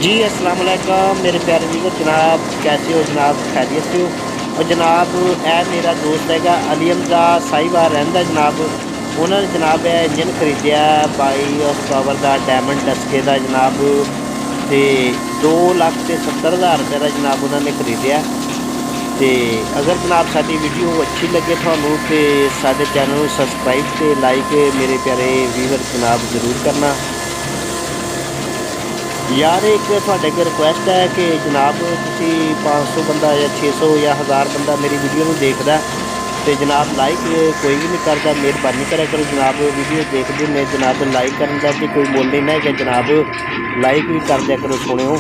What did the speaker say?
जी अस्सलाम वालेकुम मेरे प्यारे व्यूअर जनाब, कैसे हो जनाब? खैरियत से हो? और जनाब ए मेरा दोस्त हैगा अलीम दा साहिवाल रहिंदा जनाब। उन्होंने जनाब इंजन खरीदिया 22 हॉर्स पावर का डायमंड डस्के का जनाब, तो 2,70,000 रुपये का जनाब उन्होंने खरीदिया। तो अगर जनाब साडी वीडियो अच्छी लगे थानू तो साडे चैनल को सबसक्राइब तो लाइक मेरे प्यारे व्यूअर जनाब जरूर करना। यार एक ਤੁਹਾਡੇ ਅੱਗੇ ਰਿਕੁਐਸਟ ਹੈ ਕਿ ਜਨਾਬ ਤੁਸੀਂ 500 ਬੰਦਾ ਜਾਂ 600 ਜਾਂ 1000 ਬੰਦਾ ਮੇਰੀ ਵੀਡੀਓ ਨੂੰ ਦੇਖਦਾ ਤੇ ਜਨਾਬ ਲਾਈਕ ਕੋਈ ਵੀ ਨਹੀਂ ਕਰਦਾ। ਮਿਹਰਬਾਨੀ ਕਰਿਆ ਕਰੋ ਜਨਾਬ, ਵੀਡੀਓ ਦੇਖਦੇ ਨੇ ਜਨਾਬ ਲਾਈਕ ਕਰਨ ਦਾ ਤੇ ਕੋਈ ਮੁੱਲ ਨਹੀਂ ਹੈਗਾ ਜਨਾਬ, ਲਾਈਕ ਵੀ ਕਰ ਦਿਆ ਕਰੋ ਸੁਣਿਓ।